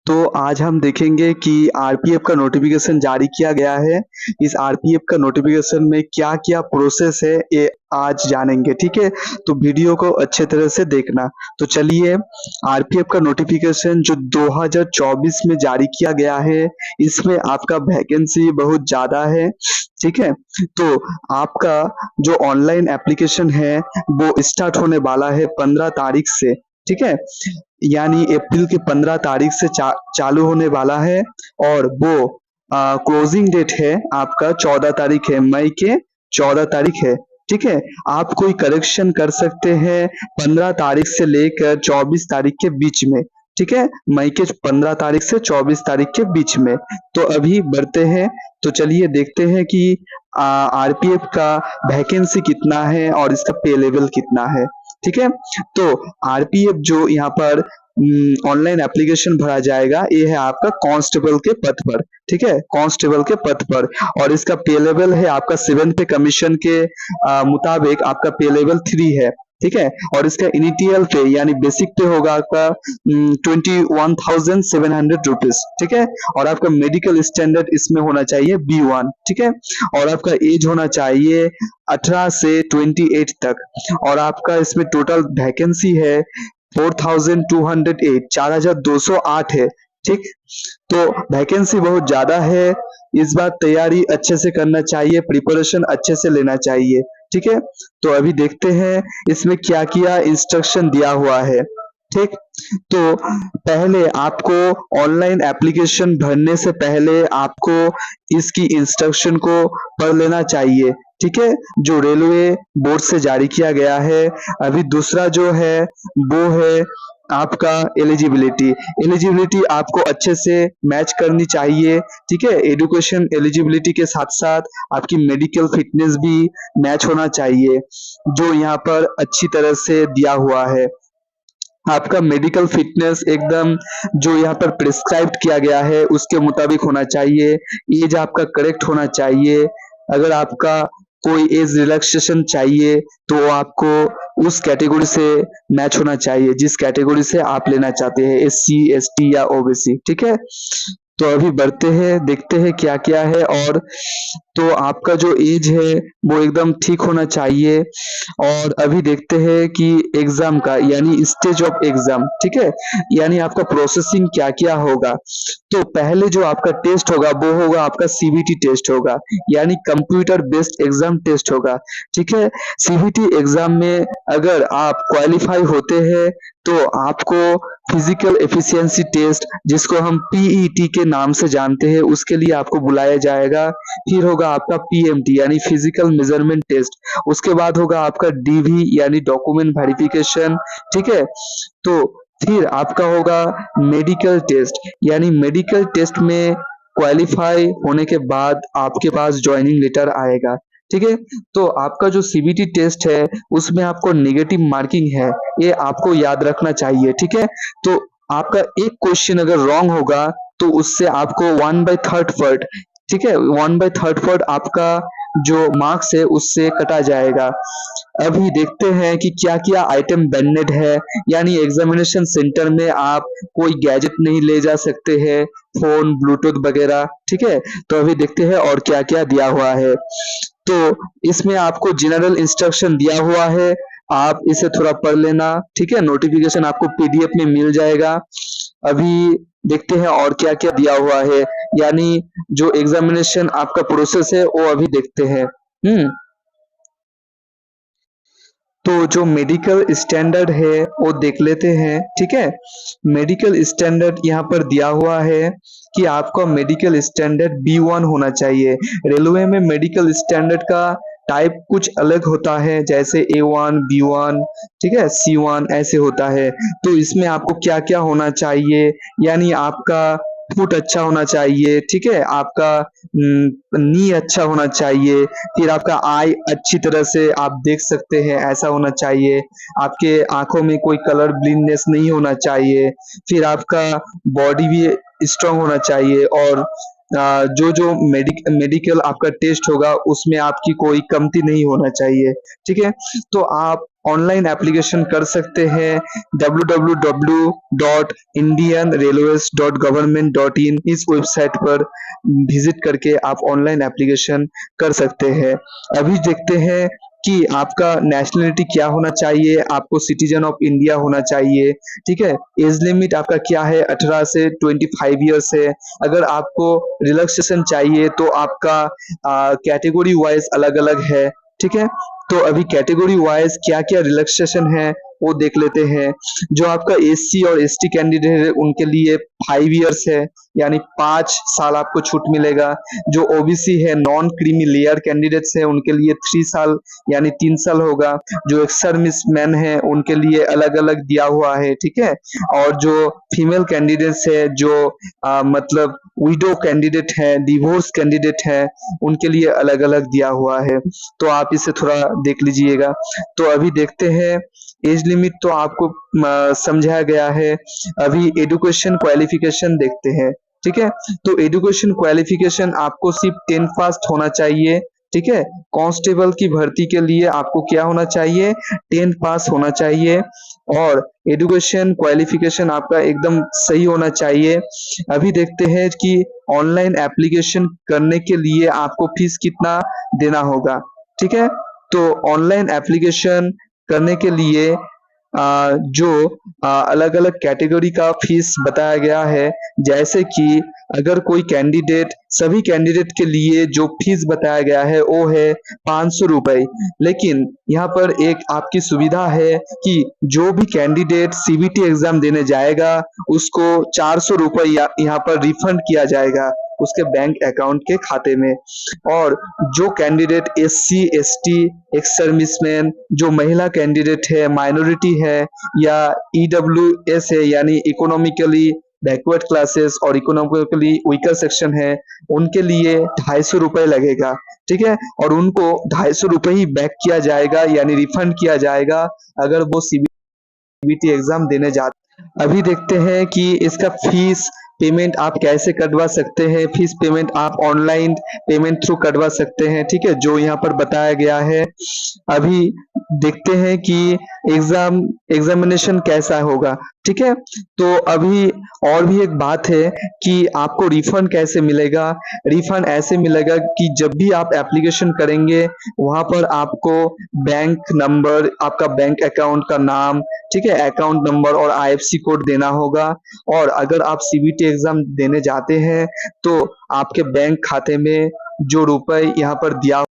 तो आज हम देखेंगे कि आरपीएफ का नोटिफिकेशन जारी किया गया है। इस आरपीएफ का नोटिफिकेशन में क्या-क्या प्रोसेस है ये आज जानेंगे, ठीक है? तो वीडियो को अच्छे तरह से देखना। तो चलिए आरपीएफ का नोटिफिकेशन जो 2024 में जारी किया गया है, इसमें आपका वैकेंसी बहुत ज़्यादा है, ठीक है? तो आपका जो ऑनलाइन एप्लीकेशन है वो स्टार्ट होने वाला है 15 तारीख से, ठीक है? यानी अप्रैल की 15 तारीख से चालू होने वाला है और वो क्लोजिंग डेट है आपका 14 तारीख है, मई के 14 तारीख है, ठीक है? आप कोई करेक्शन कर सकते हैं 15 तारीख से लेकर 24 तारीख के बीच में, ठीक है? मई के 15 तारीख से 24 तारीख के बीच में। तो अभी बढ़ते हैं, तो चलिए देखते हैं कि आरपीएफ का वैकेंसी कितना है और इसका पे लेवल कितना है, ठीक है? तो आरपीएफ जो यहाँ पर ऑनलाइन एप्लीकेशन भरा जाएगा, ये है आपका कांस्टेबल के पद पर, ठीक है? कांस्टेबल के पद पर और इसका पे लेवल है आपका 7 पे कमीशन के मुताबिक आपका पे लेवल 3 है, ठीक है? और इसका इनिशियल पे यानी बेसिक पे होगा आपका 21,700 रुपीज, ठीक है? और आपका मेडिकल स्टैंडर्ड इसमें होना चाहिए B1, ठीक है? और आपका एज होना चाहिए 18 से 28 तक और आपका इसमें टोटल वैकेंसी है 4208 4208 है, ठीक? तो वैकेंसी बहुत ज्यादा है, इस बार तैयारी अच्छे से करना चाहिए, प्रिपरेशन अच्छे से लेना चाहिए, ठीक है? तो अभी देखते हैं इसमें क्या क्या इंस्ट्रक्शन दिया हुआ है, ठीक? तो पहले आपको ऑनलाइन एप्लीकेशन भरने से पहले आपको इसकी इंस्ट्रक्शन को पढ़ लेना चाहिए, ठीक है? जो रेलवे बोर्ड से जारी किया गया है। अभी दूसरा जो है वो है आपका एलिजिबिलिटी। एलिजिबिलिटी आपको अच्छे से मैच करनी चाहिए, ठीक है? एजुकेशन एलिजिबिलिटी के साथ-साथ आपकी मेडिकल फिटनेस भी मैच होना चाहिए, जो यहाँ पर अच्छी तरह से दिया हुआ है। आपका मेडिकल फिटनेस एकदम जो यहाँ पर प्रिस्क्राइब्ड किया गया है उसके मुताबिक होना चाहिए, एज आपका करेक्ट होना चाहिए। अगर आपका कोई एज रिलैक्सेशन चाहिए तो वो आपको उस कैटेगरी से मैच होना चाहिए जिस कैटेगरी से आप लेना चाहते हैं, एससी, एसटी या ओबीसी, ठीक है? तो अभी बढ़ते हैं, देखते हैं क्या-क्या है और तो आपका जो एज है वो एकदम ठीक होना चाहिए और अभी देखते हैं कि एग्जाम का यानी स्टेज ऑफ एग्जाम, ठीक है? यानी आपका प्रोसेसिंग क्या-क्या होगा। तो पहले जो आपका टेस्ट होगा वो होगा आपका सीबीटी टेस्ट होगा, यानी कंप्यूटर बेस्ड एग्जाम टेस्ट होगा, ठीक है? सीबीटी एग्जाम में अगर आप क्वालिफाई होते हैं तो आपको फिजिकल एफिशिएंसी टेस्ट जिसको हम पीईटी के नाम से जानते हैं उसके लिए आपको बुलाया जाएगा। फिर होगा आपका पीएमटी यानी फिजिकल मेजरमेंट टेस्ट, उसके बाद होगा आपका डीवी यानी डॉक्यूमेंट वेरिफिकेशन, ठीक है? तो फिर आपका होगा मेडिकल टेस्ट, यानी मेडिकल टेस्ट में क्वालिफाई होने के बाद आपके पास ज्वाइनिंग लेटर आएगा, ठीक है? तो आपका जो सीबीटी टेस्ट है उसमें आपको नेगेटिव मार्किंग है, ये आपको याद रखना चाहिए, ठीक है? तो आपका एक क्वेश्चन अगर रॉन्ग होगा तो उससे आपको 1/3 पार्ट, ठीक है? 1/3 पार्ट आपका जो मार्क्स है उससे कटा जाएगा। अभी देखते हैं कि क्या-क्या आइटम बैनेड है, यानी एग्जामिनेशन सेंटर में आप कोई गैजेट नहीं ले जा सकते हैं, फ़ोन, ब्लूटूथ वगैरह, ठीक है? तो अभी देखते हैं और क्या-क्या दिया हुआ है। तो इसमें आपको जनरल इंस्ट्रक्शन दिया हुआ है, आप इसे थोड़ा पढ़ लेना, ठीक है? नोटिफिकेशन आपको पीडीएफ में मिल जाएगा। अभी देखते हैं और क्या-क्या दिया हुआ है, यानी जो एग्जामिनेशन आपका प्रोसेस है वो अभी देखते हैं। तो जो मेडिकल स्टैंडर्ड है वो देख लेते हैं, ठीक है? मेडिकल स्टैंडर्ड यहाँ पर दिया हुआ है कि आपका मेडिकल स्टैंडर्ड B1 होना चाहिए। रेलवे में मेडिकल स्टैंडर्ड का टाइप कुछ अलग होता है, जैसे A1, B1, ठीक है? C1 ऐसे होता है। तो इसमें आपको क्या-क्या होना चाहिए, यानी आपका फुट अच्छा होना चाहिए, ठीक है? आपका नी अच्छा होना चाहिए, फिर आपका आई अच्छी तरह से आप देख सकते हैं ऐसा होना चाहिए, आपके आँखों में कोई कलर ब्लिंडनेस नहीं होना चाहिए, फिर आपका बॉडी भी स्ट्रॉन्ग होना चाहिए और जो मेडिकल आपका टेस्ट होगा उसमें आपकी कोई कमती नहीं होना चाहिए, ठीक है? तो आप ऑनलाइन एप्लीकेशन कर सकते हैं www.indianrailways.government.in इस वेबसाइट पर विजिट करके आप ऑनलाइन एप्लीकेशन कर सकते हैं। अभी देखते हैं कि आपका नेशनलिटी क्या होना चाहिए, आपको सिटीजन ऑफ इंडिया होना चाहिए, ठीक है। एज लिमिट आपका क्या है, 18 से 25 ईयर्स है। अगर आपको रिलैक्सेशन चाहिए तो आपका कैटेगरी वाइज अलग अलग है, ठीक है। तो अभी कैटेगरी वाइज क्या क्या रिलैक्सेशन है वो देख लेते हैं। जो आपका एससी और एसटी कैंडिडेट है उनके लिए 5 ईयर्स है, यानी 5 साल आपको छूट मिलेगा। जो ओबीसी है, नॉन क्रीमी लेयर कैंडिडेट्स है, उनके लिए 3 साल यानी 3 साल होगा। जो एक्स सर्विस मैन है उनके लिए अलग अलग दिया हुआ है, ठीक है। और जो फीमेल कैंडिडेट्स है, जो मतलब विडो कैंडिडेट है, डिवोर्स कैंडिडेट है, उनके लिए अलग अलग दिया हुआ है। तो आप इसे थोड़ा देख लीजिएगा। तो अभी देखते हैं, एज लिमिट तो आपको समझाया गया है। अभी एजुकेशन क्वालिफिकेशन देखते हैं, ठीक है। तो एजुकेशन क्वालिफिकेशन आपको सिर्फ 10 पास होना चाहिए, ठीक है। कांस्टेबल की भर्ती के लिए आपको क्या होना चाहिए, 10 पास होना चाहिए और एजुकेशन क्वालिफिकेशन आपका एकदम सही होना चाहिए। अभी देखते हैं कि ऑनलाइन एप्लीकेशन करने के लिए आपको फीस कितना देना होगा, ठीक है। तो ऑनलाइन एप्लीकेशन करने के लिए जो अलग अलग कैटेगरी का फीस बताया गया है। जैसे कि अगर कोई कैंडिडेट, सभी कैंडिडेट के लिए जो फीस बताया गया है वो है 500 रुपए। लेकिन यहाँ पर एक आपकी सुविधा है कि जो भी कैंडिडेट सीबीटी एग्जाम देने जाएगा उसको 400 रुपए यहाँ पर रिफंड किया जाएगा उसके बैंक अकाउंट के खाते में। और जो candidate SC ST, ex serviceman, जो महिला कैंडिडेट है, माइनॉरिटी है या ईडब्ल्यूएस है यानी इकोनॉमिकली बैकवर्ड क्लासेस और इकोनॉमिकली वीकर सेक्शन है, उनके लिए 250 रुपए लगेगा, ठीक है। और उनको 250 रुपए ही बैक किया जाएगा यानी रिफंड किया जाएगा अगर वो सीबीटी एग्जाम देने जाते। अभी देखते हैं कि इसका फीस पेमेंट आप कैसे कटवा सकते हैं। फीस पेमेंट आप ऑनलाइन पेमेंट थ्रू कटवा सकते हैं, ठीक है, जो यहाँ पर बताया गया है। अभी देखते हैं कि एग्जामिनेशन कैसा होगा, ठीक है। तो अभी और भी एक बात है कि आपको रिफंड कैसे मिलेगा। रिफंड ऐसे मिलेगा कि जब भी आप एप्लीकेशन करेंगे वहां पर आपको बैंक नंबर, आपका बैंक अकाउंट का नाम, ठीक है, अकाउंट नंबर और आईएफएससी कोड देना होगा। और अगर आप सीबीटी एग्जाम देने जाते हैं तो आपके बैंक खाते में जो रुपए यहाँ पर दिया